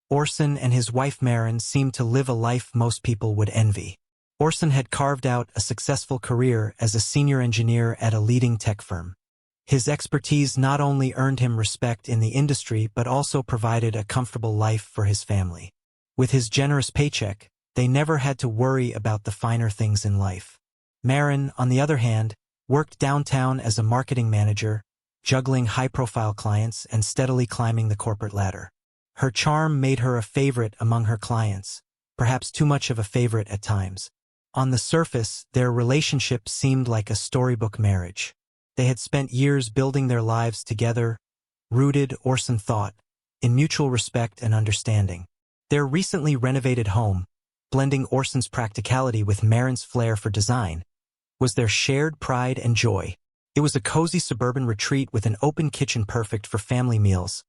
Orson and his wife Maren seemed to live a life most people would envy. Orson had carved out a successful career as a senior engineer at a leading tech firm. His expertise not only earned him respect in the industry but also provided a comfortable life for his family. With his generous paycheck, they never had to worry about the finer things in life. Maren, on the other hand, worked downtown as a marketing manager, juggling high-profile clients and steadily climbing the corporate ladder. Her charm made her a favorite among her clients, perhaps too much of a favorite at times. On the surface, their relationship seemed like a storybook marriage. They had spent years building their lives together, rooted, Orson thought, in mutual respect and understanding. Their recently renovated home, blending Orson's practicality with Maren's flair for design, was their shared pride and joy. It was a cozy suburban retreat with an open kitchen perfect for family meals,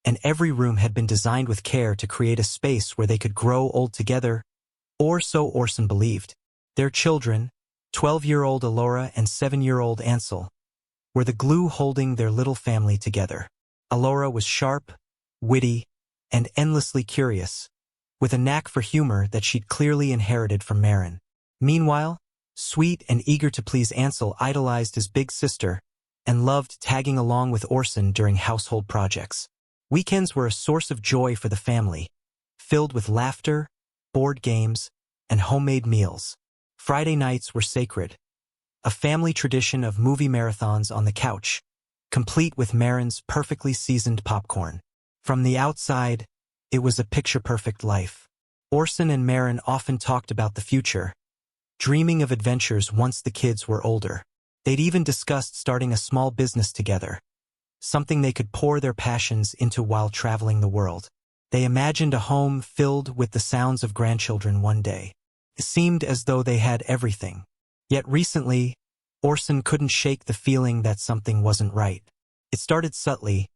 and every room had been designed with care to create a space where they could grow old together, or so Orson believed. Their children, 12-year-old Alora and 7-year-old Ansel, were the glue holding their little family together. Alora was sharp, witty, and endlessly curious, with a knack for humor that she'd clearly inherited from Maren. Meanwhile, sweet and eager to please Ansel idolized his big sister and loved tagging along with Orson during household projects. Weekends were a source of joy for the family, filled with laughter, board games, and homemade meals. Friday nights were sacred, a family tradition of movie marathons on the couch, complete with Maren's perfectly seasoned popcorn. From the outside, it was a picture-perfect life. Orson and Maren often talked about the future, dreaming of adventures once the kids were older. They'd even discussed starting a small business together, something they could pour their passions into while traveling the world. They imagined a home filled with the sounds of grandchildren one day. It seemed as though they had everything. Yet recently, Orson couldn't shake the feeling that something wasn't right. It started subtly.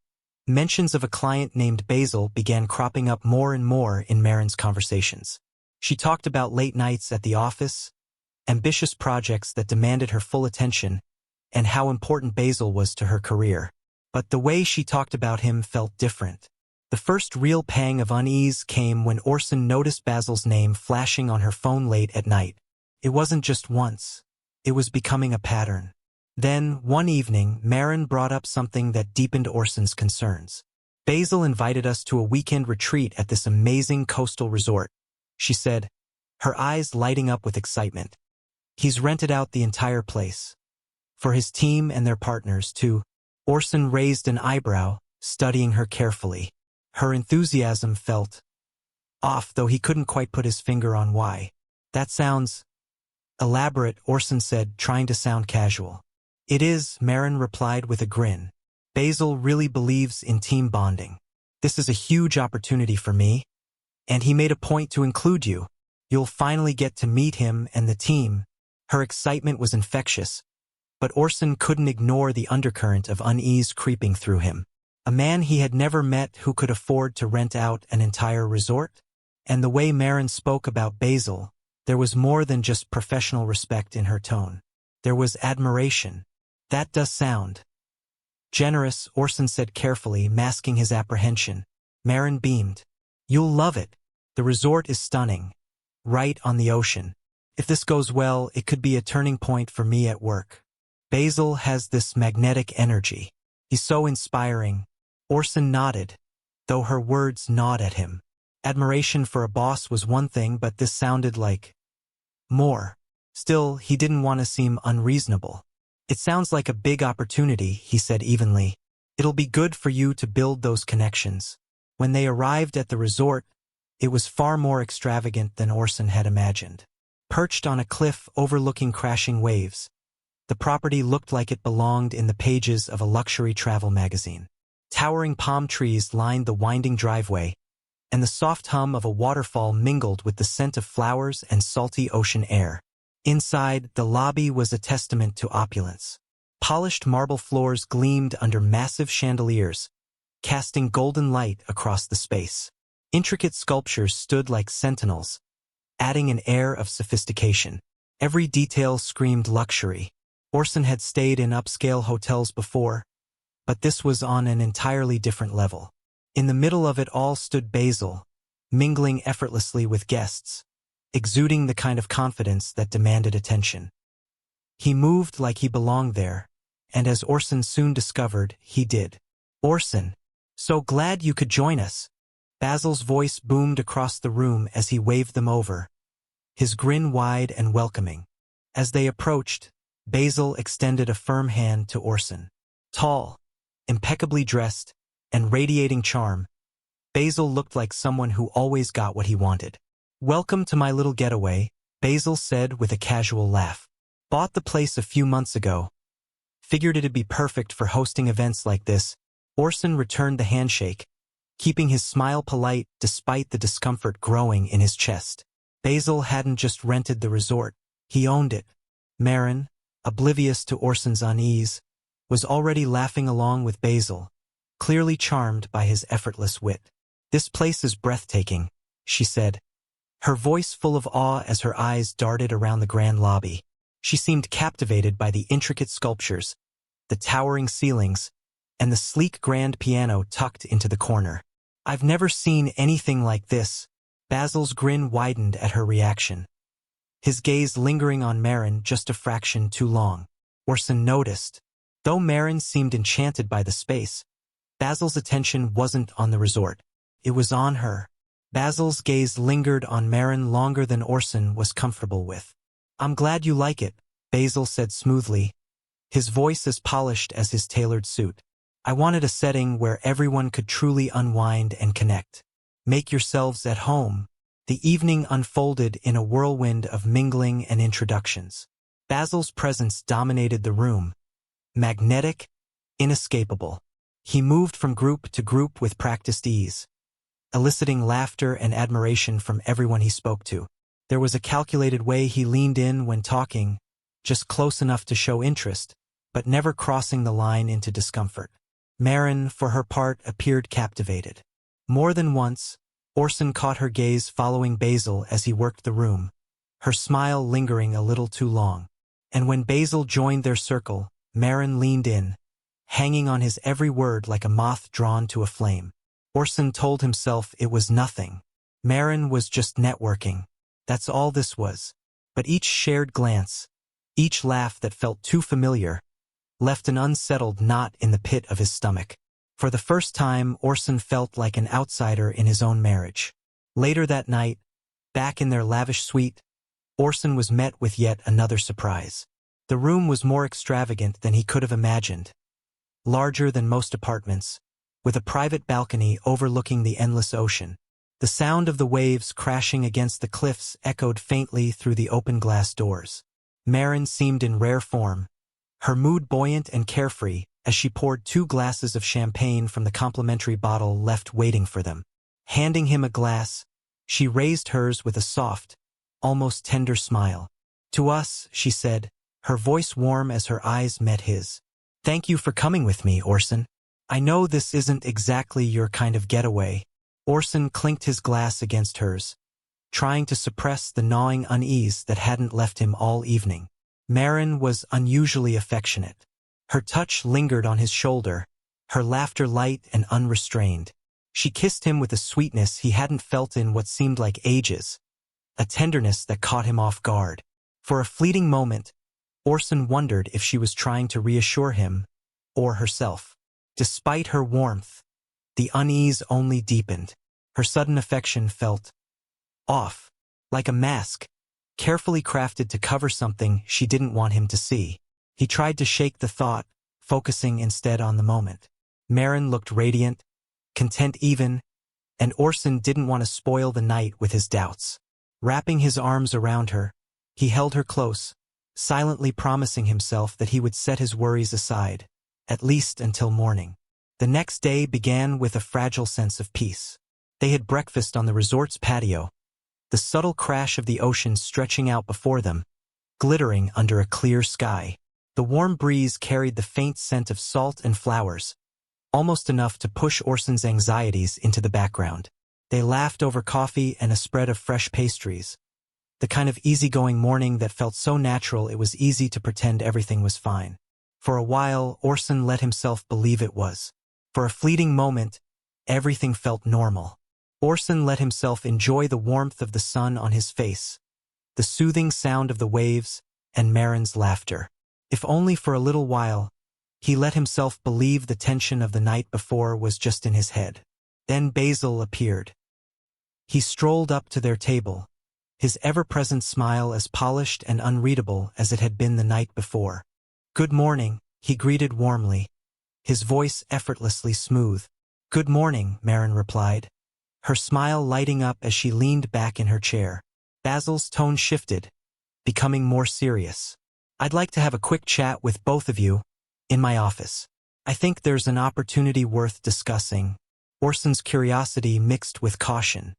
Mentions of a client named Basil began cropping up more and more in Maren's conversations. She talked about late nights at the office, ambitious projects that demanded her full attention, and how important Basil was to her career. But the way she talked about him felt different. The first real pang of unease came when Orson noticed Basil's name flashing on her phone late at night. It wasn't just once. It was becoming a pattern. Then, one evening, Maren brought up something that deepened Orson's concerns. Basil invited us to a weekend retreat at this amazing coastal resort, she said, her eyes lighting up with excitement. He's rented out the entire place. For his team and their partners, too. Orson raised an eyebrow, studying her carefully. Her enthusiasm felt off, though he couldn't quite put his finger on why. That sounds elaborate, Orson said, trying to sound casual. It is, Maren replied with a grin. Basil really believes in team bonding. This is a huge opportunity for me, and he made a point to include you. You'll finally get to meet him and the team. Her excitement was infectious, but Orson couldn't ignore the undercurrent of unease creeping through him. A man he had never met who could afford to rent out an entire resort? And the way Maren spoke about Basil, there was more than just professional respect in her tone. There was admiration. That does sound generous, Orson said carefully, masking his apprehension. Maren beamed. You'll love it. The resort is stunning, right on the ocean. If this goes well, it could be a turning point for me at work. Basil has this magnetic energy. He's so inspiring. Orson nodded, though her words gnawed at him. Admiration for a boss was one thing, but this sounded like more. Still, he didn't want to seem unreasonable. It sounds like a big opportunity, he said evenly. It'll be good for you to build those connections. When they arrived at the resort, it was far more extravagant than Orson had imagined. Perched on a cliff overlooking crashing waves, the property looked like it belonged in the pages of a luxury travel magazine. Towering palm trees lined the winding driveway, and the soft hum of a waterfall mingled with the scent of flowers and salty ocean air. Inside, the lobby was a testament to opulence. Polished marble floors gleamed under massive chandeliers, casting golden light across the space. Intricate sculptures stood like sentinels, adding an air of sophistication. Every detail screamed luxury. Orson had stayed in upscale hotels before, but this was on an entirely different level. In the middle of it all stood Basil, mingling effortlessly with guests, exuding the kind of confidence that demanded attention. He moved like he belonged there, and as Orson soon discovered, he did. "Orson, so glad you could join us." Basil's voice boomed across the room as he waved them over, his grin wide and welcoming. As they approached, Basil extended a firm hand to Orson. Tall, impeccably dressed, and radiating charm, Basil looked like someone who always got what he wanted. "Welcome to my little getaway," Basil said with a casual laugh. "Bought the place a few months ago. Figured it'd be perfect for hosting events like this." Orson returned the handshake, keeping his smile polite despite the discomfort growing in his chest. Basil hadn't just rented the resort, he owned it. Marin, oblivious to Orson's unease, was already laughing along with Basil, clearly charmed by his effortless wit. "This place is breathtaking," she said, her voice full of awe as her eyes darted around the grand lobby. She seemed captivated by the intricate sculptures, the towering ceilings, and the sleek grand piano tucked into the corner. "I've never seen anything like this." Basil's grin widened at her reaction, his gaze lingering on Marin just a fraction too long. Orson noticed. Though Marin seemed enchanted by the space, Basil's attention wasn't on the resort. It was on her. Basil's gaze lingered on Marin longer than Orson was comfortable with. "I'm glad you like it," Basil said smoothly, his voice as polished as his tailored suit. "I wanted a setting where everyone could truly unwind and connect. Make yourselves at home." The evening unfolded in a whirlwind of mingling and introductions. Basil's presence dominated the room, magnetic, inescapable. He moved from group to group with practiced ease, eliciting laughter and admiration from everyone he spoke to. There was a calculated way he leaned in when talking, just close enough to show interest, but never crossing the line into discomfort. Marin, for her part, appeared captivated. More than once, Orson caught her gaze following Basil as he worked the room, her smile lingering a little too long. And when Basil joined their circle, Marin leaned in, hanging on his every word like a moth drawn to a flame. Orson told himself it was nothing. Marin was just networking. That's all this was. But each shared glance, each laugh that felt too familiar, left an unsettled knot in the pit of his stomach. For the first time, Orson felt like an outsider in his own marriage. Later that night, back in their lavish suite, Orson was met with yet another surprise. The room was more extravagant than he could have imagined. Larger than most apartments, with a private balcony overlooking the endless ocean. The sound of the waves crashing against the cliffs echoed faintly through the open glass doors. Marin seemed in rare form, her mood buoyant and carefree, as she poured 2 glasses of champagne from the complimentary bottle left waiting for them. Handing him a glass, she raised hers with a soft, almost tender smile. "To us," she said, her voice warm as her eyes met his. "Thank you for coming with me, Orson. I know this isn't exactly your kind of getaway." Orson clinked his glass against hers, trying to suppress the gnawing unease that hadn't left him all evening. Marin was unusually affectionate. Her touch lingered on his shoulder, her laughter light and unrestrained. She kissed him with a sweetness he hadn't felt in what seemed like ages, a tenderness that caught him off guard. For a fleeting moment, Orson wondered if she was trying to reassure him, or herself. Despite her warmth, the unease only deepened. Her sudden affection felt off, like a mask, carefully crafted to cover something she didn't want him to see. He tried to shake the thought, focusing instead on the moment. Marin looked radiant, content even, and Orson didn't want to spoil the night with his doubts. Wrapping his arms around her, he held her close, silently promising himself that he would set his worries aside, at least until morning. The next day began with a fragile sense of peace. They had breakfast on the resort's patio, the subtle crash of the ocean stretching out before them, glittering under a clear sky. The warm breeze carried the faint scent of salt and flowers, almost enough to push Orson's anxieties into the background. They laughed over coffee and a spread of fresh pastries, the kind of easygoing morning that felt so natural it was easy to pretend everything was fine. For a while, Orson let himself believe it was. For a fleeting moment, everything felt normal. Orson let himself enjoy the warmth of the sun on his face, the soothing sound of the waves, and Marin's laughter. If only for a little while, he let himself believe the tension of the night before was just in his head. Then Basil appeared. He strolled up to their table, his ever-present smile as polished and unreadable as it had been the night before. "Good morning," he greeted warmly, his voice effortlessly smooth. "Good morning," Marin replied, her smile lighting up as she leaned back in her chair. Basil's tone shifted, becoming more serious. "I'd like to have a quick chat with both of you in my office. I think there's an opportunity worth discussing." Orson's curiosity mixed with caution.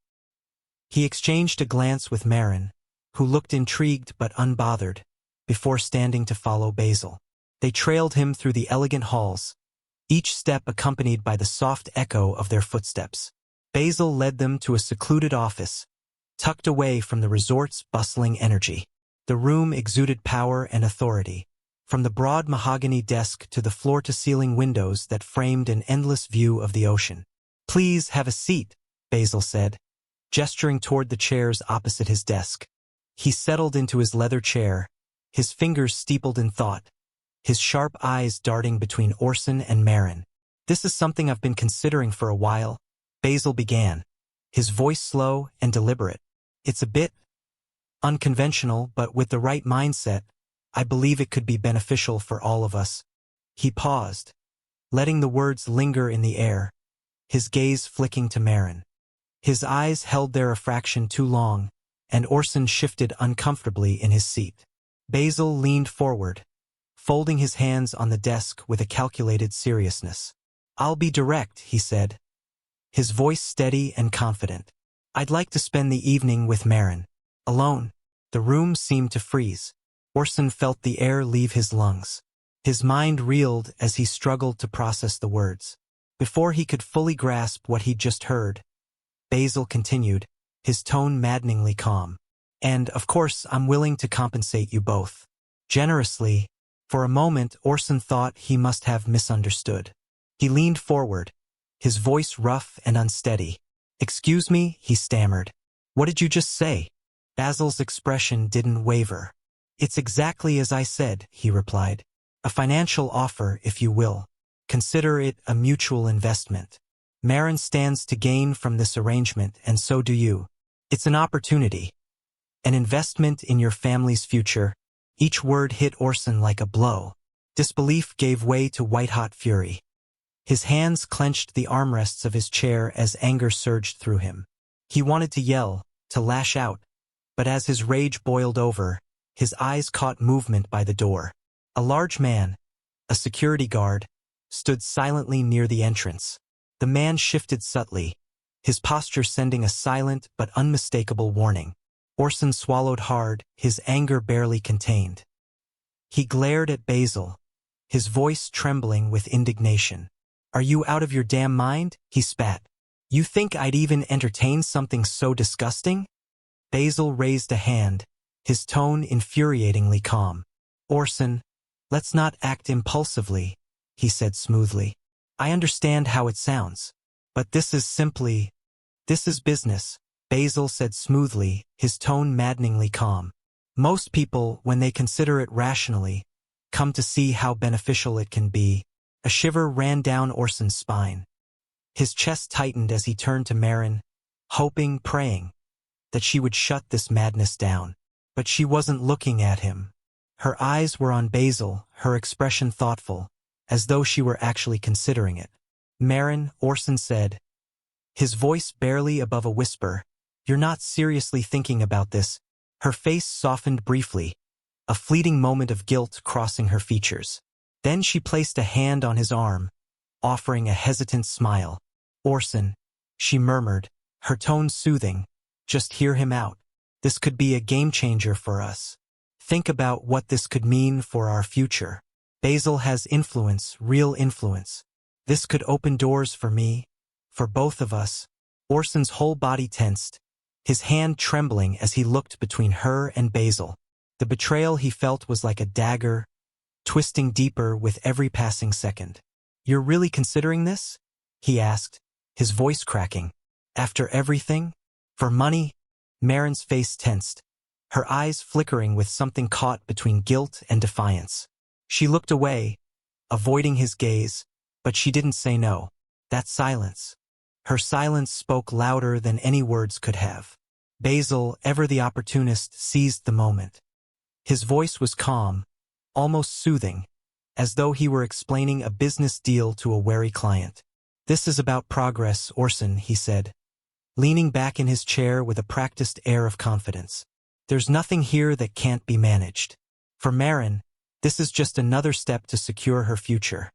He exchanged a glance with Marin, who looked intrigued but unbothered, before standing to follow Basil. They trailed him through the elegant halls, each step accompanied by the soft echo of their footsteps. Basil led them to a secluded office, tucked away from the resort's bustling energy. The room exuded power and authority, from the broad mahogany desk to the floor-to-ceiling windows that framed an endless view of the ocean. "Please have a seat," Basil said, gesturing toward the chairs opposite his desk. He settled into his leather chair, his fingers steepled in thought, his sharp eyes darting between Orson and Marin. "This is something I've been considering for a while," Basil began, his voice slow and deliberate. "It's a bit unconventional, but with the right mindset, I believe it could be beneficial for all of us." He paused, letting the words linger in the air, his gaze flicking to Marin. His eyes held there a fraction too long, and Orson shifted uncomfortably in his seat. Basil leaned forward, folding his hands on the desk with a calculated seriousness. "I'll be direct," he said, his voice steady and confident. "I'd like to spend the evening with Marin. Alone." The room seemed to freeze. Orson felt the air leave his lungs. His mind reeled as he struggled to process the words. Before he could fully grasp what he'd just heard, Basil continued, his tone maddeningly calm. "And, of course, I'm willing to compensate you both generously." For a moment, Orson thought he must have misunderstood. He leaned forward, his voice rough and unsteady. "Excuse me," he stammered. "What did you just say?" Basil's expression didn't waver. "It's exactly as I said," he replied. "A financial offer, if you will. Consider it a mutual investment. Marin stands to gain from this arrangement, and so do you. It's an opportunity. An investment in your family's future." Each word hit Orson like a blow. Disbelief gave way to white-hot fury. His hands clenched the armrests of his chair as anger surged through him. He wanted to yell, to lash out, but as his rage boiled over, his eyes caught movement by the door. A large man, a security guard, stood silently near the entrance. The man shifted subtly, his posture sending a silent but unmistakable warning. Orson swallowed hard, his anger barely contained. He glared at Basil, his voice trembling with indignation. "Are you out of your damn mind?" he spat. "You think I'd even entertain something so disgusting?" Basil raised a hand, his tone infuriatingly calm. "Orson, let's not act impulsively," he said smoothly. "I understand how it sounds, but this is business." Basil said smoothly, his tone maddeningly calm. "Most people, when they consider it rationally, come to see how beneficial it can be." A shiver ran down Orson's spine. His chest tightened as he turned to Marin, hoping, praying, that she would shut this madness down. But she wasn't looking at him. Her eyes were on Basil, her expression thoughtful, as though she were actually considering it. "Marin," Orson said, his voice barely above a whisper, "you're not seriously thinking about this." Her face softened briefly, a fleeting moment of guilt crossing her features. Then she placed a hand on his arm, offering a hesitant smile. "Orson," she murmured, her tone soothing, "just hear him out. This could be a game-changer for us. Think about what this could mean for our future. Basil has influence, real influence. This could open doors for me, for both of us." Orson's whole body tensed, his hand trembling as he looked between her and Basil. The betrayal he felt was like a dagger, twisting deeper with every passing second. "You're really considering this?" he asked, his voice cracking. After everything? For money? Marin's face tensed, her eyes flickering with something caught between guilt and defiance. She looked away, avoiding his gaze, but she didn't say no. That silence. Her silence spoke louder than any words could have. Basil, ever the opportunist, seized the moment. His voice was calm, almost soothing, as though he were explaining a business deal to a wary client. "This is about progress, Orson," he said, leaning back in his chair with a practiced air of confidence. "There's nothing here that can't be managed. For Marin, this is just another step to secure her future.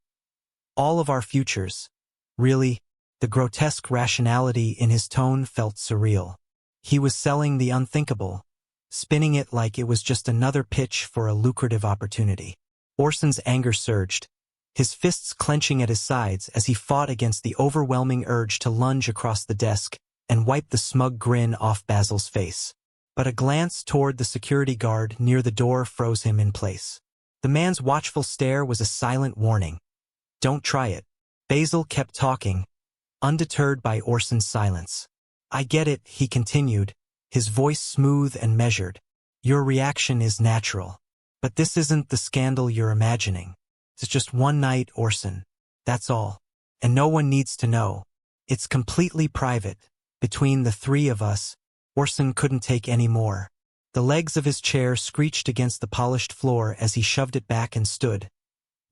All of our futures." Really, the grotesque rationality in his tone felt surreal. He was selling the unthinkable, spinning it like it was just another pitch for a lucrative opportunity. Orson's anger surged, his fists clenching at his sides as he fought against the overwhelming urge to lunge across the desk and wipe the smug grin off Basil's face. But a glance toward the security guard near the door froze him in place. The man's watchful stare was a silent warning. "Don't try it." Basil kept talking, undeterred by Orson's silence. "I get it," he continued, his voice smooth and measured. "Your reaction is natural. But this isn't the scandal you're imagining. It's just one night, Orson. That's all. And no one needs to know. It's completely private. Between the three of us." Orson couldn't take any more. The legs of his chair screeched against the polished floor as he shoved it back and stood,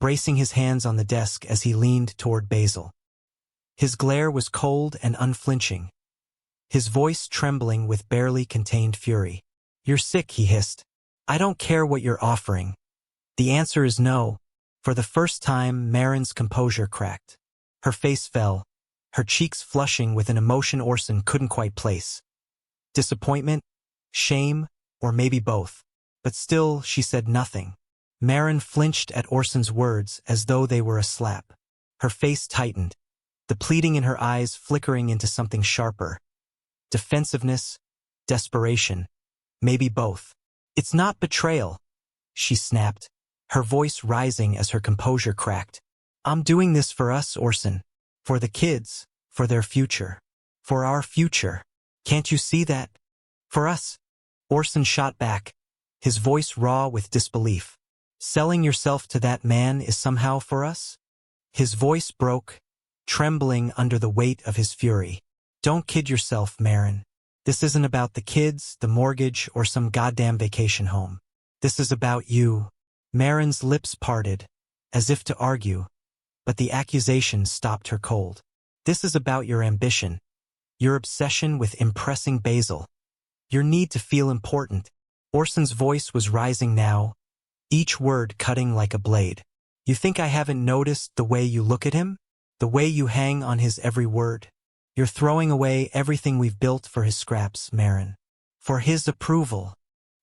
bracing his hands on the desk as he leaned toward Basil. His glare was cold and unflinching, his voice trembling with barely contained fury. "You're sick," he hissed. "I don't care what you're offering. The answer is no." For the first time, Marin's composure cracked. Her face fell, her cheeks flushing with an emotion Orson couldn't quite place. Disappointment? Shame? Or maybe both. But still, she said nothing. Marin flinched at Orson's words as though they were a slap. Her face tightened, the pleading in her eyes flickering into something sharper. Defensiveness? Desperation? Maybe both. "It's not betrayal," she snapped, her voice rising as her composure cracked. "I'm doing this for us, Orson. For the kids, for their future. For our future. Can't you see that? For us." Orson shot back, his voice raw with disbelief. "Selling yourself to that man is somehow for us?" His voice broke, trembling under the weight of his fury. "Don't kid yourself, Marin. This isn't about the kids, the mortgage, or some goddamn vacation home. This is about you." Marin's lips parted, as if to argue, but the accusation stopped her cold. "This is about your ambition, your obsession with impressing Basil, your need to feel important." Orson's voice was rising now, each word cutting like a blade. "You think I haven't noticed the way you look at him? The way you hang on his every word? You're throwing away everything we've built for his scraps, Marin. For his approval."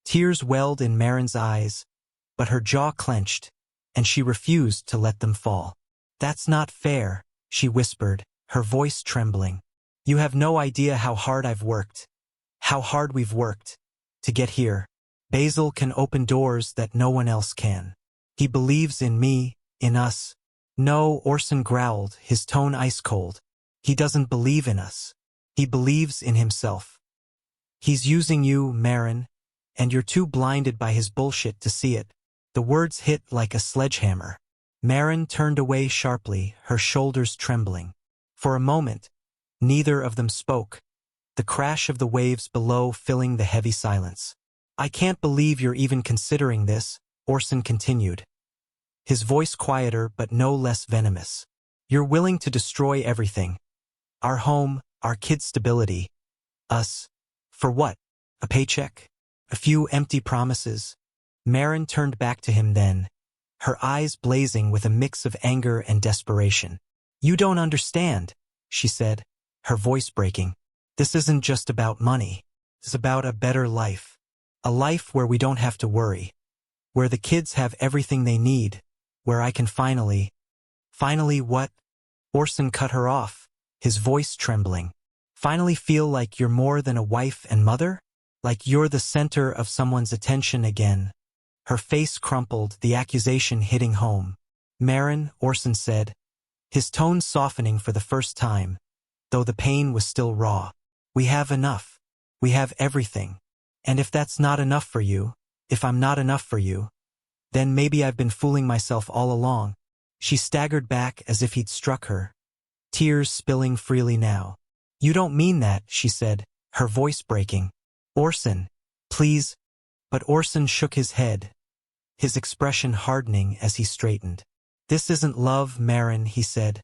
Tears welled in Marin's eyes, but her jaw clenched, and she refused to let them fall. "That's not fair," she whispered, her voice trembling. "You have no idea how hard I've worked. How hard we've worked. To get here. Basil can open doors that no one else can. He believes in me, in us." "No," Orson growled, his tone ice cold. "He doesn't believe in us. He believes in himself. He's using you, Marin, and you're too blinded by his bullshit to see it." The words hit like a sledgehammer. Marin turned away sharply, her shoulders trembling. For a moment, neither of them spoke, the crash of the waves below filling the heavy silence. "I can't believe you're even considering this," Orson continued, his voice quieter but no less venomous. "You're willing to destroy everything. Our home, our kids' stability. Us. For what? A paycheck? A few empty promises?" Marin turned back to him then, her eyes blazing with a mix of anger and desperation. "You don't understand," she said, her voice breaking. "This isn't just about money. It's about a better life. A life where we don't have to worry. Where the kids have everything they need. Where I can finally..." "Finally what?" Orson cut her off, his voice trembling. "Finally feel like you're more than a wife and mother? Like you're the center of someone's attention again." Her face crumpled, the accusation hitting home. "Marin," Orson said, his tone softening for the first time, though the pain was still raw. We have enough. We have everything. And if that's not enough for you, if I'm not enough for you, then maybe I've been fooling myself all along." She staggered back as if he'd struck her, tears spilling freely now. "You don't mean that," she said, her voice breaking. "Orson, please." But Orson shook his head, his expression hardening as he straightened. "This isn't love, Maren," he said,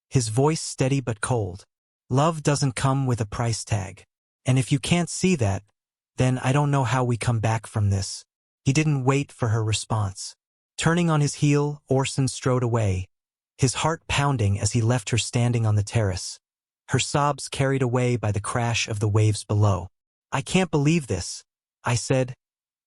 his voice steady but cold. "Love doesn't come with a price tag. And if you can't see that, then I don't know how we come back from this." He didn't wait for her response. Turning on his heel, Orson strode away, his heart pounding as he left her standing on the terrace, her sobs carried away by the crash of the waves below. "I can't believe this," I said,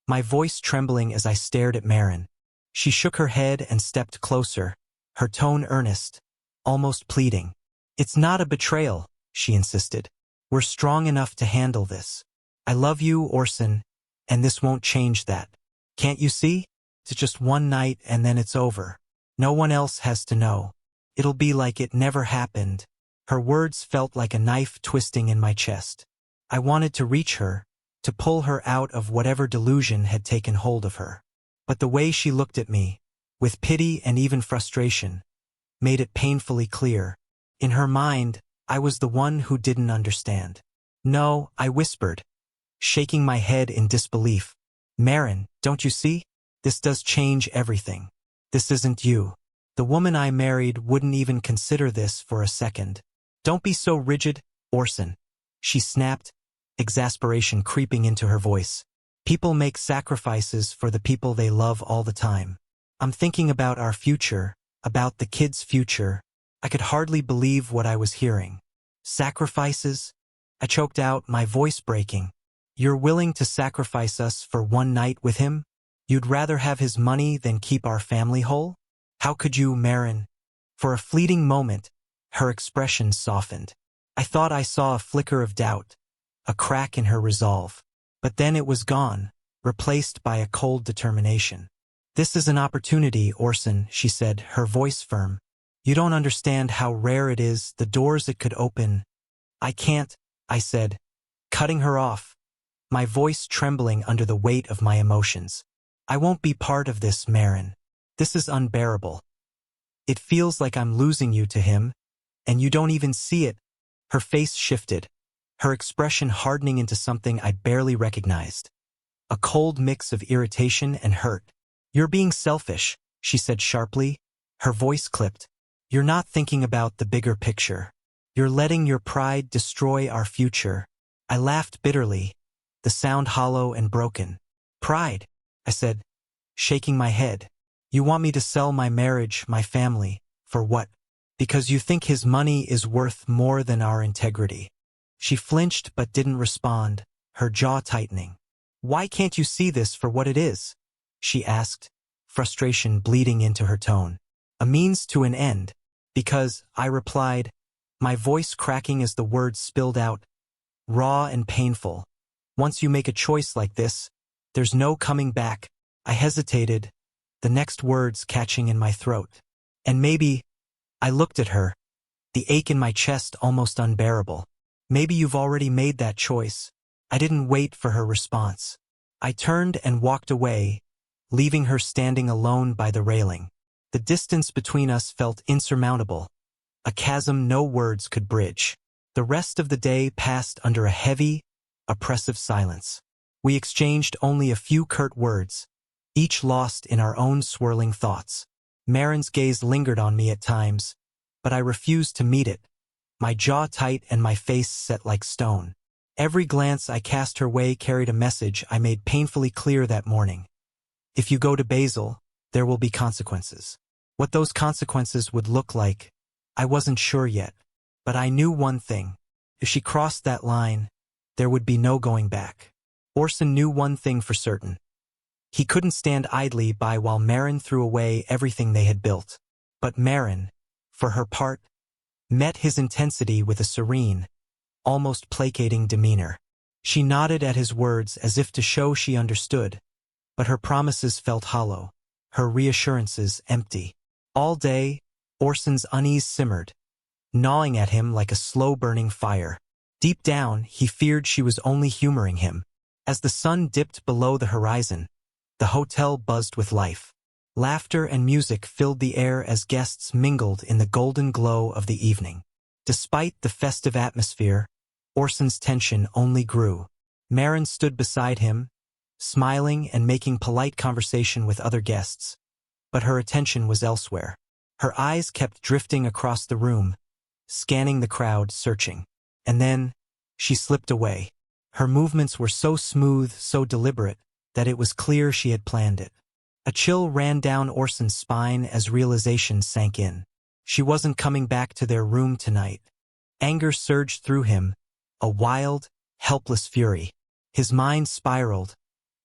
my voice trembling as I stared at Maren. She shook her head and stepped closer, her tone earnest, almost pleading. "It's not a betrayal," she insisted. "We're strong enough to handle this. I love you, Orson, and this won't change that. Can't you see? It's just one night and then it's over. No one else has to know. It'll be like it never happened." Her words felt like a knife twisting in my chest. I wanted to reach her, to pull her out of whatever delusion had taken hold of her. But the way she looked at me, with pity and even frustration, made it painfully clear. In her mind, I was the one who didn't understand. "No," I whispered, shaking my head in disbelief. "Maren, don't you see? This does change everything. This isn't you. The woman I married wouldn't even consider this for a second." "Don't be so rigid, Orson," she snapped, exasperation creeping into her voice. "People make sacrifices for the people they love all the time. I'm thinking about our future, about the kids' future." I could hardly believe what I was hearing. "Sacrifices?" I choked out, my voice breaking. "You're willing to sacrifice us for one night with him? You'd rather have his money than keep our family whole? How could you, Maren?" For a fleeting moment, her expression softened. I thought I saw a flicker of doubt, a crack in her resolve. But then it was gone, replaced by a cold determination. "This is an opportunity, Orson," she said, her voice firm. "You don't understand how rare it is, the doors it could open." "I can't," I said, cutting her off, my voice trembling under the weight of my emotions. "I won't be part of this, Maren. This is unbearable. It feels like I'm losing you to him, and you don't even see it." Her face shifted, her expression hardening into something I barely recognized. A cold mix of irritation and hurt. "You're being selfish," she said sharply, her voice clipped. "You're not thinking about the bigger picture. You're letting your pride destroy our future." I laughed bitterly, the sound hollow and broken. "Pride?" I said, shaking my head. "You want me to sell my marriage, my family, for what? Because you think his money is worth more than our integrity." She flinched but didn't respond, her jaw tightening. "Why can't you see this for what it is?" she asked, frustration bleeding into her tone. "A means to an end." "Because," I replied, my voice cracking as the words spilled out, raw and painful. "Once you make a choice like this, there's no coming back." I hesitated, the next words catching in my throat. "And maybe," I looked at her, the ache in my chest almost unbearable. "Maybe you've already made that choice." I didn't wait for her response. I turned and walked away, leaving her standing alone by the railing. The distance between us felt insurmountable, a chasm no words could bridge. The rest of the day passed under a heavy, oppressive silence. We exchanged only a few curt words, each lost in our own swirling thoughts. Maren's gaze lingered on me at times, but I refused to meet it, my jaw tight and my face set like stone. Every glance I cast her way carried a message I made painfully clear that morning. If you go to Basel, there will be consequences. What those consequences would look like, I wasn't sure yet. But I knew one thing. If she crossed that line, there would be no going back. Orson knew one thing for certain. He couldn't stand idly by while Maren threw away everything they had built. But Maren, for her part, met his intensity with a serene, almost placating demeanor. She nodded at his words as if to show she understood, but her promises felt hollow, her reassurances empty. All day, Orson's unease simmered, gnawing at him like a slow-burning fire. Deep down, he feared she was only humoring him. As the sun dipped below the horizon, the hotel buzzed with life. Laughter and music filled the air as guests mingled in the golden glow of the evening. Despite the festive atmosphere, Orson's tension only grew. Maren stood beside him, smiling and making polite conversation with other guests. But her attention was elsewhere. Her eyes kept drifting across the room, scanning the crowd, searching. And then, she slipped away. Her movements were so smooth, so deliberate, that it was clear she had planned it. A chill ran down Orson's spine as realization sank in. She wasn't coming back to their room tonight. Anger surged through him, a wild, helpless fury. His mind spiraled,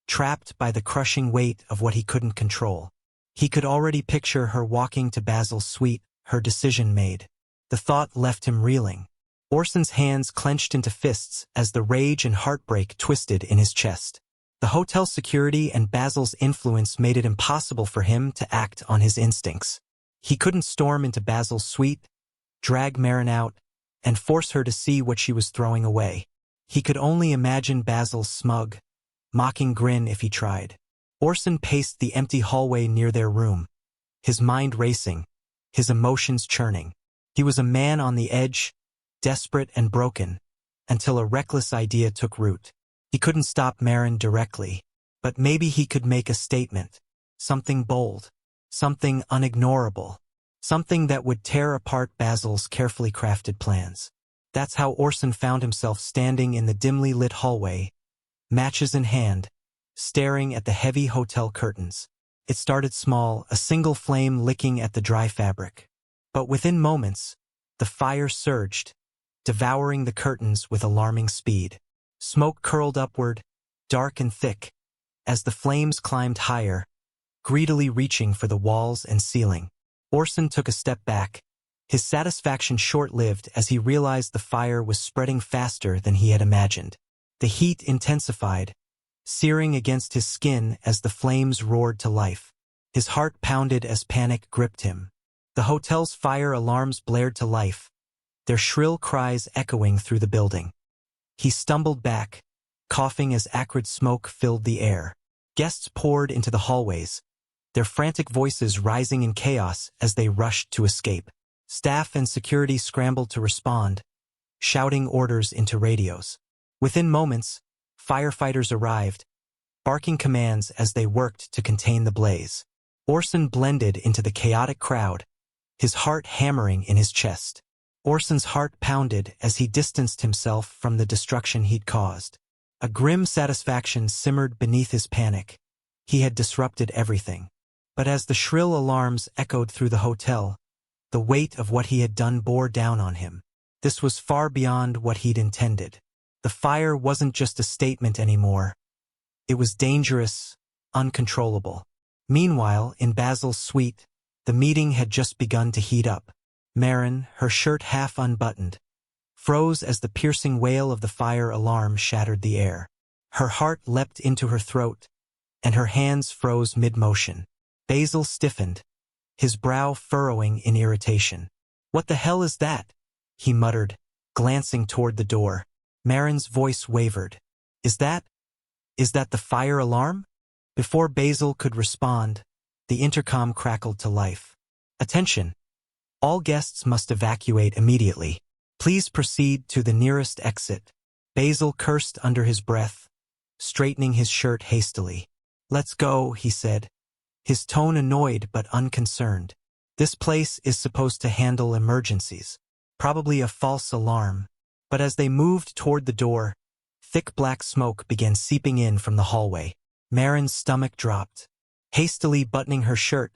trapped by the crushing weight of what he couldn't control. He could already picture her walking to Basil's suite, her decision made. The thought left him reeling. Orson's hands clenched into fists as the rage and heartbreak twisted in his chest. The hotel security and Basil's influence made it impossible for him to act on his instincts. He couldn't storm into Basil's suite, drag Maren out, and force her to see what she was throwing away. He could only imagine Basil's smug, mocking grin if he tried. Orson paced the empty hallway near their room, his mind racing, his emotions churning. He was a man on the edge, desperate and broken, until a reckless idea took root. He couldn't stop Maren directly, but maybe he could make a statement. Something bold, something unignorable, something that would tear apart Basil's carefully crafted plans. That's how Orson found himself standing in the dimly lit hallway, matches in hand, staring at the heavy hotel curtains. It started small, a single flame licking at the dry fabric. But within moments, the fire surged, devouring the curtains with alarming speed. Smoke curled upward, dark and thick, as the flames climbed higher, greedily reaching for the walls and ceiling. Orson took a step back, his satisfaction short-lived as he realized the fire was spreading faster than he had imagined. The heat intensified, searing against his skin as the flames roared to life. His heart pounded as panic gripped him. The hotel's fire alarms blared to life, their shrill cries echoing through the building. He stumbled back, coughing as acrid smoke filled the air. Guests poured into the hallways, their frantic voices rising in chaos as they rushed to escape. Staff and security scrambled to respond, shouting orders into radios. Within moments, firefighters arrived, barking commands as they worked to contain the blaze. Orson blended into the chaotic crowd, his heart hammering in his chest. Orson's heart pounded as he distanced himself from the destruction he'd caused. A grim satisfaction simmered beneath his panic. He had disrupted everything. But as the shrill alarms echoed through the hotel, the weight of what he had done bore down on him. This was far beyond what he'd intended. The fire wasn't just a statement anymore. It was dangerous, uncontrollable. Meanwhile, in Basil's suite, the meeting had just begun to heat up. Maren, her shirt half unbuttoned, froze as the piercing wail of the fire alarm shattered the air. Her heart leapt into her throat, and her hands froze mid-motion. Basil stiffened, his brow furrowing in irritation. "What the hell is that?" he muttered, glancing toward the door. Maren's voice wavered. Is that the fire alarm?" Before Basil could respond, the intercom crackled to life. "Attention! All guests must evacuate immediately. Please proceed to the nearest exit." Basil cursed under his breath, straightening his shirt hastily. "Let's go," he said, his tone annoyed but unconcerned. "This place is supposed to handle emergencies. Probably a false alarm." But as they moved toward the door, thick black smoke began seeping in from the hallway. Maren's stomach dropped. Hastily buttoning her shirt,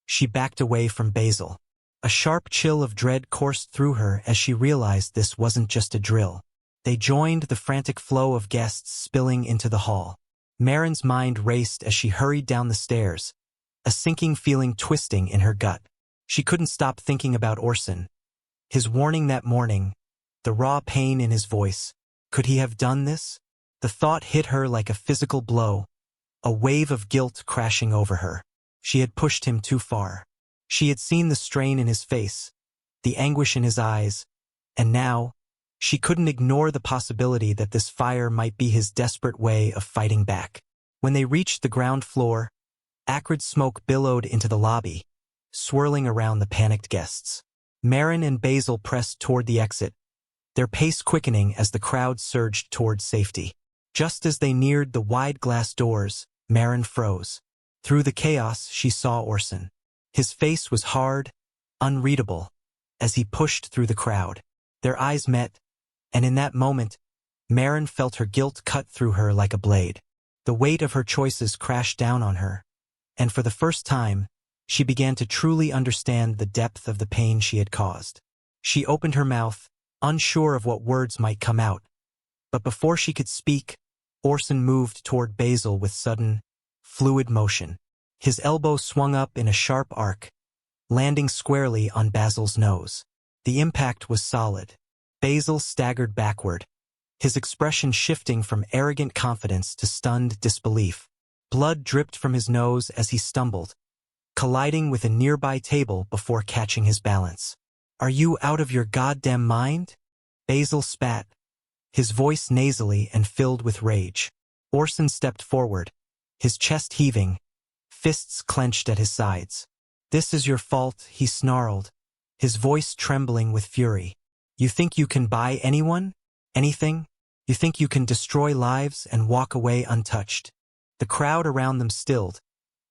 she backed away from Basil. A sharp chill of dread coursed through her as she realized this wasn't just a drill. They joined the frantic flow of guests spilling into the hall. Maren's mind raced as she hurried down the stairs, a sinking feeling twisting in her gut. She couldn't stop thinking about Orson. His warning that morning, the raw pain in his voice. Could he have done this? The thought hit her like a physical blow, a wave of guilt crashing over her. She had pushed him too far. She had seen the strain in his face, the anguish in his eyes, and now, She couldn't ignore the possibility that this fire might be his desperate way of fighting back. When they reached the ground floor, acrid smoke billowed into the lobby, swirling around the panicked guests. Marin and Basil pressed toward the exit, their pace quickening as the crowd surged toward safety. Just as they neared the wide glass doors, Marin froze. Through the chaos, she saw Orson. His face was hard, unreadable, as he pushed through the crowd. Their eyes met, and in that moment, Marin felt her guilt cut through her like a blade. The weight of her choices crashed down on her, and for the first time, she began to truly understand the depth of the pain she had caused. She opened her mouth, unsure of what words might come out. But before she could speak, Orson moved toward Basil with sudden, fluid motion. His elbow swung up in a sharp arc, landing squarely on Basil's nose. The impact was solid. Basil staggered backward, his expression shifting from arrogant confidence to stunned disbelief. Blood dripped from his nose as he stumbled, colliding with a nearby table before catching his balance. "Are you out of your goddamn mind?" Basil spat, his voice nasally and filled with rage. Orson stepped forward, his chest heaving, fists clenched at his sides. "This is your fault," he snarled, his voice trembling with fury. "You think you can buy anyone? Anything? You think you can destroy lives and walk away untouched?" The crowd around them stilled,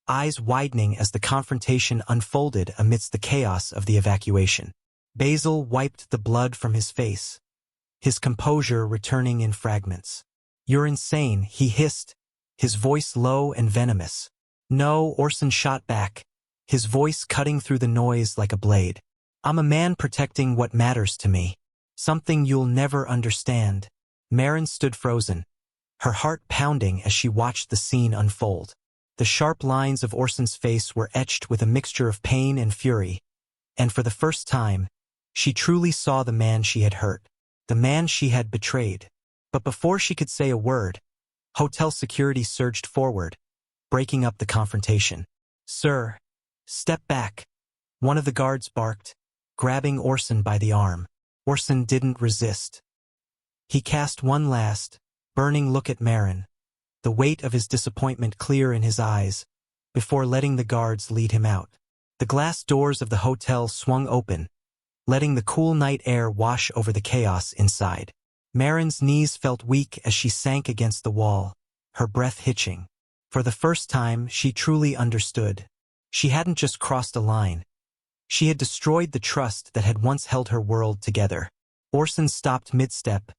eyes widening as the confrontation unfolded amidst the chaos of the evacuation. Basil wiped the blood from his face, his composure returning in fragments. "You're insane," he hissed, his voice low and venomous. "No," Orson shot back, his voice cutting through the noise like a blade. "I'm a man protecting what matters to me. Something you'll never understand." Marin stood frozen, her heart pounding as she watched the scene unfold. The sharp lines of Orson's face were etched with a mixture of pain and fury, and for the first time, she truly saw the man she had hurt, the man she had betrayed. But before she could say a word, hotel security surged forward, breaking up the confrontation. "Sir, step back," one of the guards barked, grabbing Orson by the arm. Orson didn't resist. He cast one last, burning look at Marin, the weight of his disappointment clear in his eyes, before letting the guards lead him out. The glass doors of the hotel swung open, letting the cool night air wash over the chaos inside. Marin's knees felt weak as she sank against the wall, her breath hitching. For the first time, she truly understood. She hadn't just crossed a line. She had destroyed the trust that had once held her world together. Orson stopped mid-step,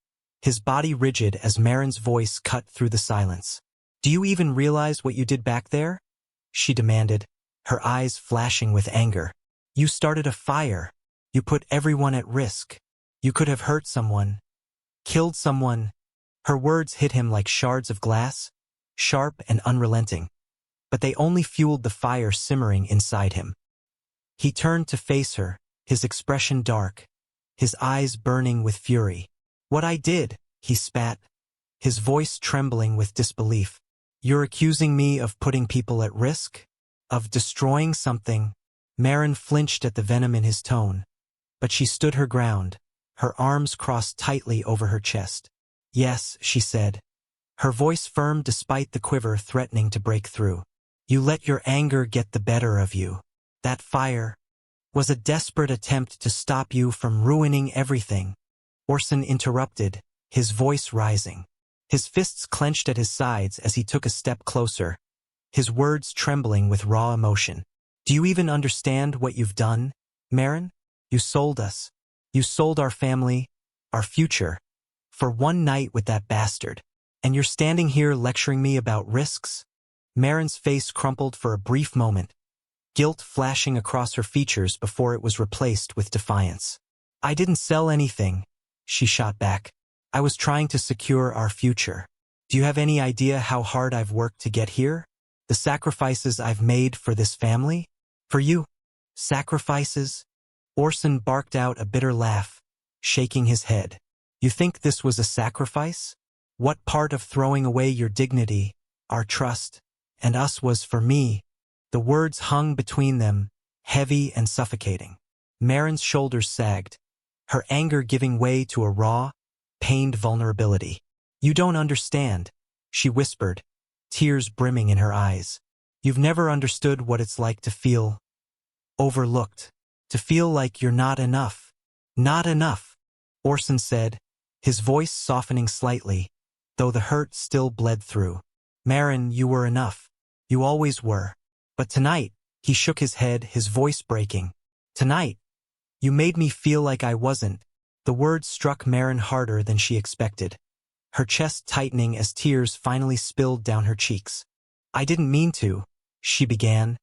his body rigid as Marin's voice cut through the silence. "Do you even realize what you did back there?" she demanded, her eyes flashing with anger. "You started a fire. You put everyone at risk. You could have hurt someone, killed someone." Her words hit him like shards of glass, sharp and unrelenting, but they only fueled the fire simmering inside him. He turned to face her, his expression dark, his eyes burning with fury. "What I did," he spat, his voice trembling with disbelief. "You're accusing me of putting people at risk? Of destroying something?" Marin flinched at the venom in his tone, but she stood her ground, her arms crossed tightly over her chest. "Yes," she said, her voice firm despite the quiver threatening to break through. "You let your anger get the better of you. That fire was a desperate attempt to stop you from ruining everything." Orson interrupted, his voice rising. His fists clenched at his sides as he took a step closer, his words trembling with raw emotion. "Do you even understand what you've done, Marin? You sold us. You sold our family, our future, for one night with that bastard. And you're standing here lecturing me about risks?" Marin's face crumpled for a brief moment, guilt flashing across her features before it was replaced with defiance. "I didn't sell anything," she shot back. "I was trying to secure our future. Do you have any idea how hard I've worked to get here? The sacrifices I've made for this family? For you? Sacrifices?" Orson barked out a bitter laugh, shaking his head. "You think this was a sacrifice? What part of throwing away your dignity, our trust, and us was for me?" The words hung between them, heavy and suffocating. Marin's shoulders sagged, her anger giving way to a raw, pained vulnerability. "You don't understand," she whispered, tears brimming in her eyes. "You've never understood what it's like to feel overlooked, to feel like you're not enough." "Not enough," Orson said, his voice softening slightly, though the hurt still bled through. "Maren, you were enough. You always were. But tonight," he shook his head, his voice breaking. "Tonight, you made me feel like I wasn't." The words struck Maren harder than she expected, her chest tightening as tears finally spilled down her cheeks. "I didn't mean to," she began,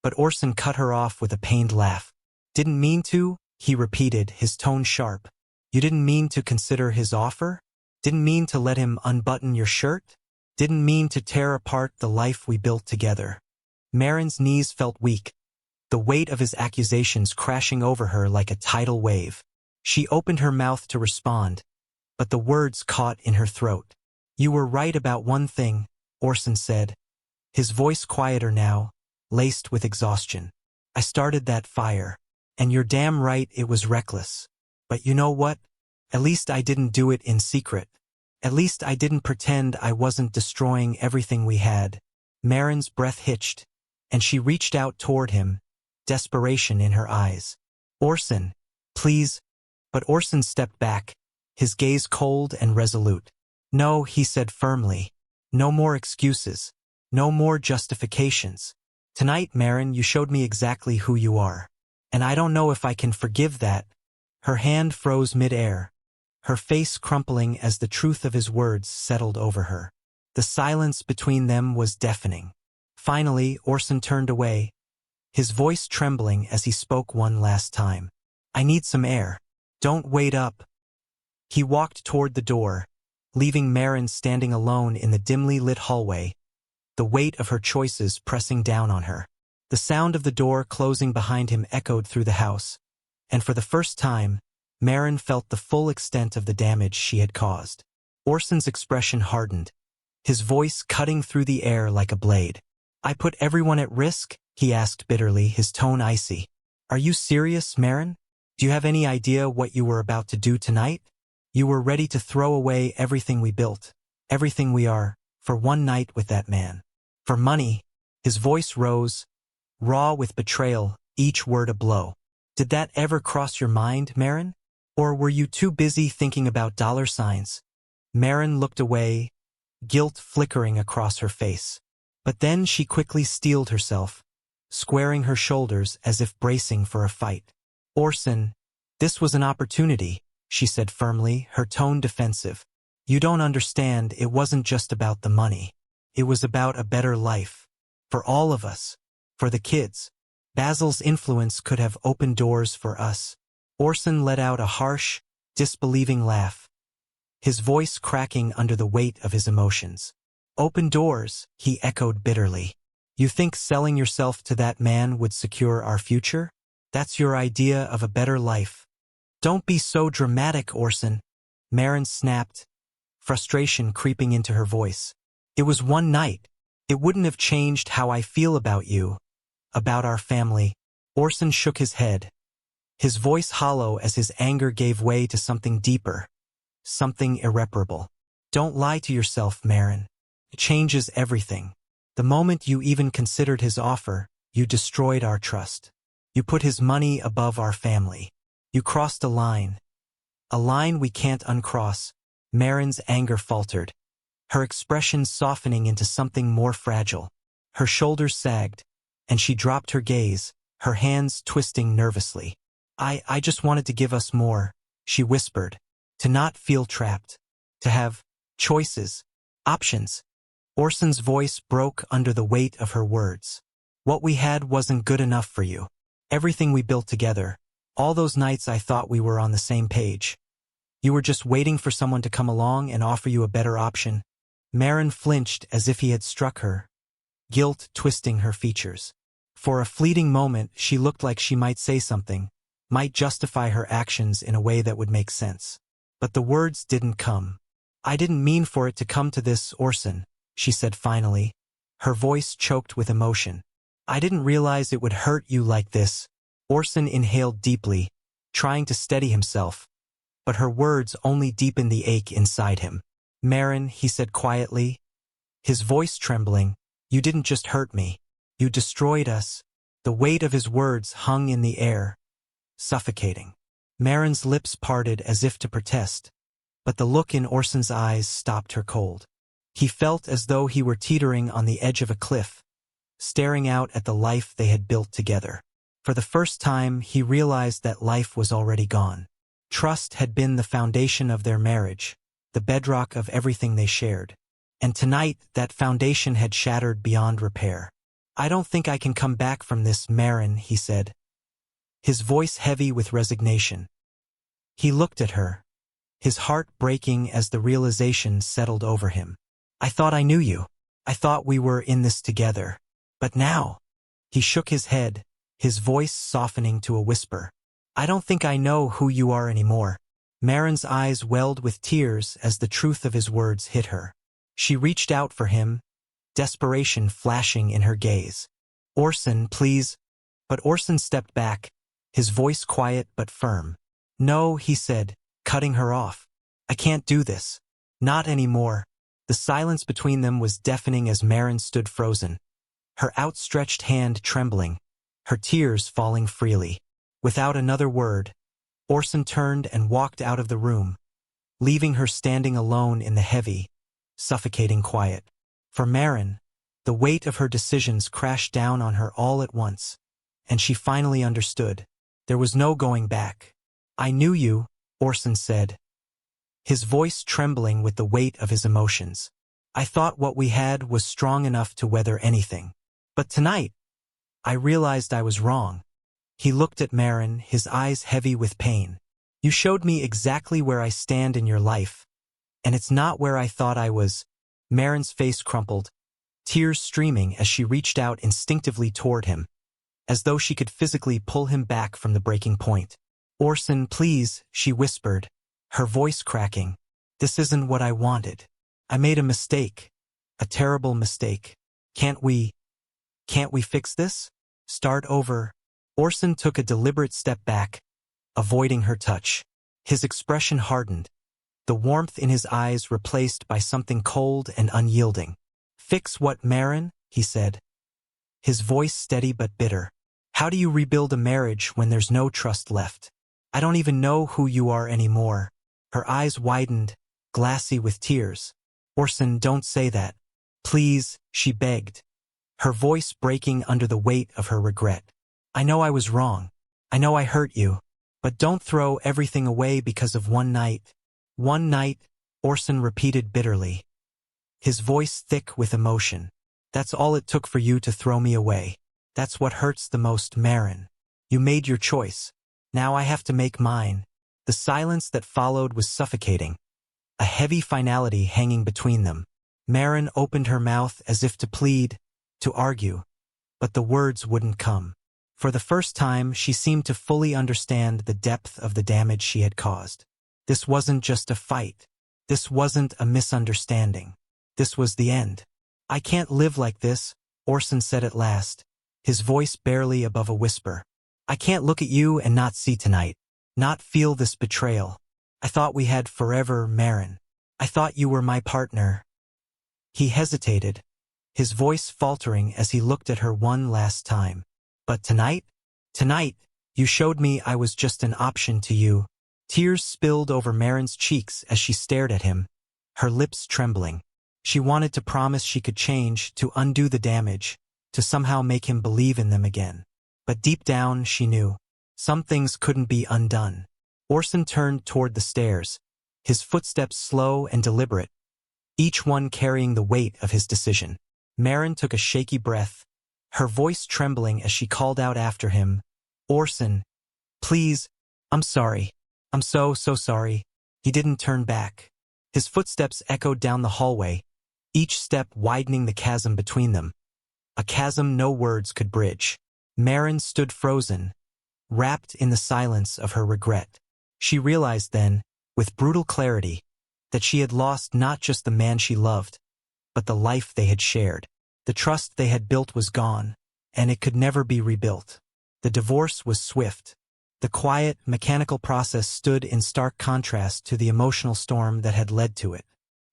but Orson cut her off with a pained laugh. "Didn't mean to?" he repeated, his tone sharp. "You didn't mean to consider his offer? Didn't mean to let him unbutton your shirt? Didn't mean to tear apart the life we built together?" Maren's knees felt weak, the weight of his accusations crashing over her like a tidal wave. She opened her mouth to respond, but the words caught in her throat. "You were right about one thing," Orson said, his voice quieter now, laced with exhaustion. "I started that fire, and you're damn right it was reckless. But you know what? At least I didn't do it in secret. At least I didn't pretend I wasn't destroying everything we had." Maren's breath hitched, and she reached out toward him, desperation in her eyes. "Orson, please." But Orson stepped back, his gaze cold and resolute. "No," he said firmly. "No more excuses. No more justifications. Tonight, Maren, you showed me exactly who you are. And I don't know if I can forgive that." Her hand froze mid-air, her face crumpling as the truth of his words settled over her. The silence between them was deafening. Finally, Orson turned away, his voice trembling as he spoke one last time. "I need some air. Don't wait up." He walked toward the door, leaving Maren standing alone in the dimly lit hallway, the weight of her choices pressing down on her. The sound of the door closing behind him echoed through the house, and for the first time, Maren felt the full extent of the damage she had caused. Orson's expression hardened, his voice cutting through the air like a blade. "I put everyone at risk?" he asked bitterly, his tone icy. "Are you serious, Maren? Do you have any idea what you were about to do tonight? You were ready to throw away everything we built, everything we are, for one night with that man. For money." His voice rose, raw with betrayal, each word a blow. "Did that ever cross your mind, Maren? Or were you too busy thinking about dollar signs?" Maren looked away, guilt flickering across her face. But then she quickly steeled herself, squaring her shoulders as if bracing for a fight. "Orson, this was an opportunity," she said firmly, her tone defensive. "You don't understand, it wasn't just about the money. It was about a better life. For all of us. For the kids. Basil's influence could have opened doors for us." Orson let out a harsh, disbelieving laugh, his voice cracking under the weight of his emotions. "Open doors," he echoed bitterly. "You think selling yourself to that man would secure our future? That's your idea of a better life." "Don't be so dramatic, Orson," Maren snapped, frustration creeping into her voice. "It was one night. It wouldn't have changed how I feel about you, about our family." Orson shook his head, his voice hollow as his anger gave way to something deeper, something irreparable. "Don't lie to yourself, Maren. It changes everything. The moment you even considered his offer, you destroyed our trust. You put his money above our family. You crossed a line we can't uncross." Maren's anger faltered, her expression softening into something more fragile. Her shoulders sagged, and she dropped her gaze, her hands twisting nervously. I just wanted to give us more," she whispered, "to not feel trapped, to have choices, options." Orson's voice broke under the weight of her words. "What we had wasn't good enough for you. Everything we built together, all those nights I thought we were on the same page. You were just waiting for someone to come along and offer you a better option." Maren flinched as if he had struck her, guilt twisting her features. For a fleeting moment, she looked like she might say something, might justify her actions in a way that would make sense. But the words didn't come. "I didn't mean for it to come to this, Orson," she said finally, her voice choked with emotion. "I didn't realize it would hurt you like this." Orson inhaled deeply, trying to steady himself, but her words only deepened the ache inside him. "Maren," he said quietly, his voice trembling, "you didn't just hurt me. You destroyed us." The weight of his words hung in the air, suffocating. Maren's lips parted as if to protest, but the look in Orson's eyes stopped her cold. He felt as though he were teetering on the edge of a cliff, staring out at the life they had built together. For the first time, he realized that life was already gone. Trust had been the foundation of their marriage, the bedrock of everything they shared. And tonight, that foundation had shattered beyond repair. "I don't think I can come back from this, Maren," he said, his voice heavy with resignation. He looked at her, his heart breaking as the realization settled over him. "I thought I knew you. I thought we were in this together. But now—" He shook his head, his voice softening to a whisper. "I don't think I know who you are anymore." Maren's eyes welled with tears as the truth of his words hit her. She reached out for him, desperation flashing in her gaze. "Orson, please." But Orson stepped back, his voice quiet but firm. "No," he said, cutting her off. "I can't do this. Not anymore." The silence between them was deafening as Maren stood frozen, her outstretched hand trembling, her tears falling freely. Without another word, Orson turned and walked out of the room, leaving her standing alone in the heavy, suffocating quiet. For Maren, the weight of her decisions crashed down on her all at once, and she finally understood. There was no going back. "I knew you," Orson said, his voice trembling with the weight of his emotions. "I thought what we had was strong enough to weather anything. But tonight, I realized I was wrong." He looked at Maren, his eyes heavy with pain. "You showed me exactly where I stand in your life, and it's not where I thought I was." Maren's face crumpled, tears streaming as she reached out instinctively toward him, as though she could physically pull him back from the breaking point. "Orson, please," she whispered, her voice cracking. "This isn't what I wanted. I made a mistake. A terrible mistake. Can't we fix this? Start over?" Orson took a deliberate step back, avoiding her touch. His expression hardened, the warmth in his eyes replaced by something cold and unyielding. "Fix what, Maren?" he said, his voice steady but bitter. "How do you rebuild a marriage when there's no trust left? I don't even know who you are anymore." Her eyes widened, glassy with tears. "Orson, don't say that. Please," she begged, her voice breaking under the weight of her regret. "I know I was wrong. I know I hurt you. But don't throw everything away because of one night." "One night," Orson repeated bitterly, his voice thick with emotion. "That's all it took for you to throw me away. That's what hurts the most, Maren. You made your choice. Now I have to make mine." The silence that followed was suffocating, a heavy finality hanging between them. Maren opened her mouth as if to plead, to argue, but the words wouldn't come. For the first time, she seemed to fully understand the depth of the damage she had caused. This wasn't just a fight. This wasn't a misunderstanding. This was the end. "I can't live like this," Orson said at last, his voice barely above a whisper. "I can't look at you and not see tonight, not feel this betrayal. I thought we had forever, Maren. I thought you were my partner." He hesitated, his voice faltering as he looked at her one last time. "But tonight? Tonight, you showed me I was just an option to you." Tears spilled over Maren's cheeks as she stared at him, her lips trembling. She wanted to promise she could change, to undo the damage, to somehow make him believe in them again. But deep down, she knew, some things couldn't be undone. Orson turned toward the stairs, his footsteps slow and deliberate, each one carrying the weight of his decision. Maren took a shaky breath, her voice trembling as she called out after him, "Orson, please, I'm sorry. I'm so sorry." He didn't turn back. His footsteps echoed down the hallway, each step widening the chasm between them, a chasm no words could bridge. Maren stood frozen, wrapped in the silence of her regret. She realized then, with brutal clarity, that she had lost not just the man she loved, but the life they had shared. The trust they had built was gone, and it could never be rebuilt. The divorce was swift, The quiet, mechanical process stood in stark contrast to the emotional storm that had led to it.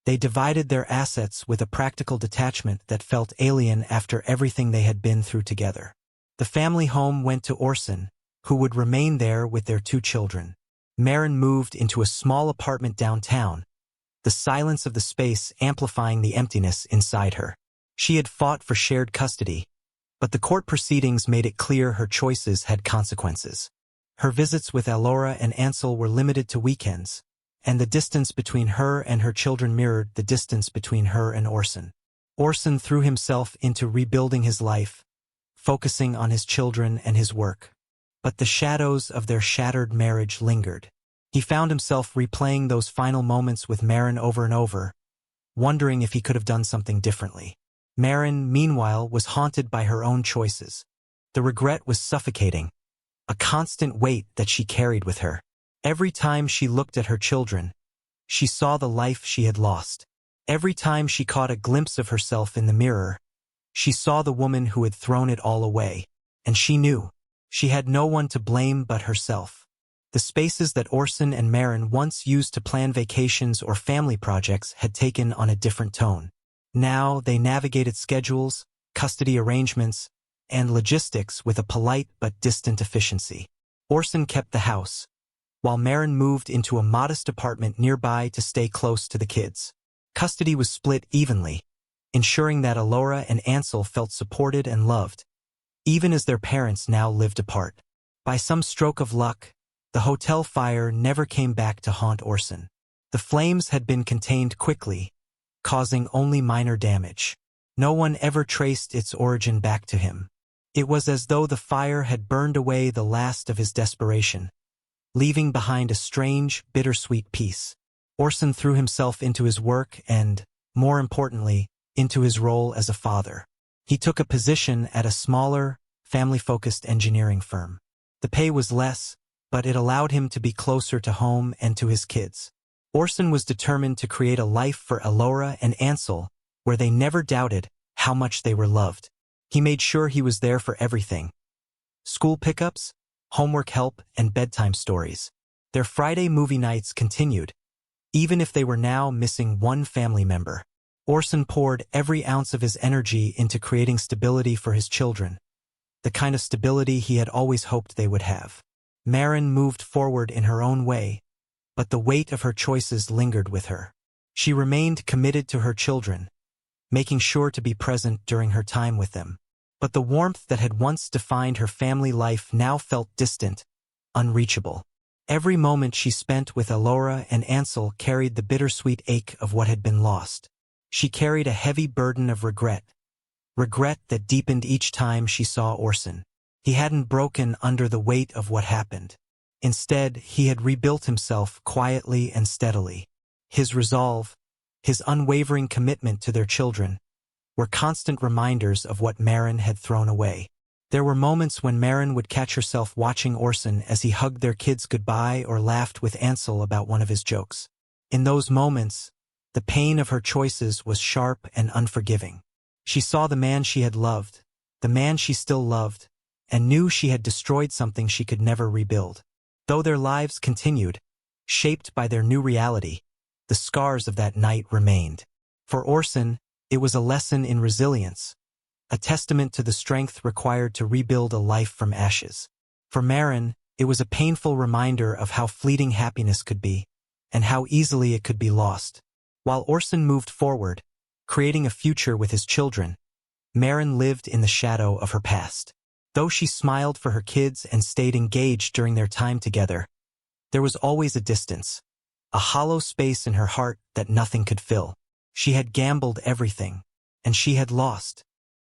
They divided their assets with a practical detachment that felt alien after everything they had been through together. The family home went to Orson, who would remain there with their 2 children. Maren moved into a small apartment downtown, the silence of the space amplifying the emptiness inside her. She had fought for shared custody, but the court proceedings made it clear her choices had consequences. Her visits with Elora and Ansel were limited to weekends, and the distance between her and her children mirrored the distance between her and Orson. Orson threw himself into rebuilding his life, focusing on his children and his work. But the shadows of their shattered marriage lingered. He found himself replaying those final moments with Maren over and over, wondering if he could have done something differently. Maren, meanwhile, was haunted by her own choices. The regret was suffocating, a constant weight that she carried with her. Every time she looked at her children, she saw the life she had lost. Every time she caught a glimpse of herself in the mirror, she saw the woman who had thrown it all away. And she knew she had no one to blame but herself. The spaces that Orson and Maren once used to plan vacations or family projects had taken on a different tone. Now they navigated schedules, custody arrangements, and logistics with a polite but distant efficiency. Orson kept the house, while Maren moved into a modest apartment nearby to stay close to the kids. Custody was split evenly, ensuring that Elora and Ansel felt supported and loved, even as their parents now lived apart. By some stroke of luck, the hotel fire never came back to haunt Orson. The flames had been contained quickly, causing only minor damage. No one ever traced its origin back to him. It was as though the fire had burned away the last of his desperation, leaving behind a strange, bittersweet peace. Orson threw himself into his work and, more importantly, into his role as a father. He took a position at a smaller, family-focused engineering firm. The pay was less, but it allowed him to be closer to home and to his kids. Orson was determined to create a life for Elora and Ansel where they never doubted how much they were loved. He made sure he was there for everything: school pickups, homework help, and bedtime stories. Their Friday movie nights continued, even if they were now missing one family member. Orson poured every ounce of his energy into creating stability for his children, the kind of stability he had always hoped they would have. Maren moved forward in her own way, but the weight of her choices lingered with her. She remained committed to her children, making sure to be present during her time with them. But the warmth that had once defined her family life now felt distant, unreachable. Every moment she spent with Elora and Ansel carried the bittersweet ache of what had been lost. She carried a heavy burden of regret that deepened each time she saw Orson. He hadn't broken under the weight of what happened. Instead, he had rebuilt himself quietly and steadily. His resolve, his unwavering commitment to their children, were constant reminders of what Maren had thrown away. There were moments when Maren would catch herself watching Orson as he hugged their kids goodbye or laughed with Ansel about one of his jokes. In those moments, the pain of her choices was sharp and unforgiving. She saw the man she had loved, the man she still loved, and knew she had destroyed something she could never rebuild. Though their lives continued, shaped by their new reality, the scars of that night remained. For Orson, it was a lesson in resilience, a testament to the strength required to rebuild a life from ashes. For Maren, it was a painful reminder of how fleeting happiness could be, and how easily it could be lost. While Orson moved forward, creating a future with his children, Maren lived in the shadow of her past. Though she smiled for her kids and stayed engaged during their time together, there was always a distance, a hollow space in her heart that nothing could fill. She had gambled everything, and she had lost.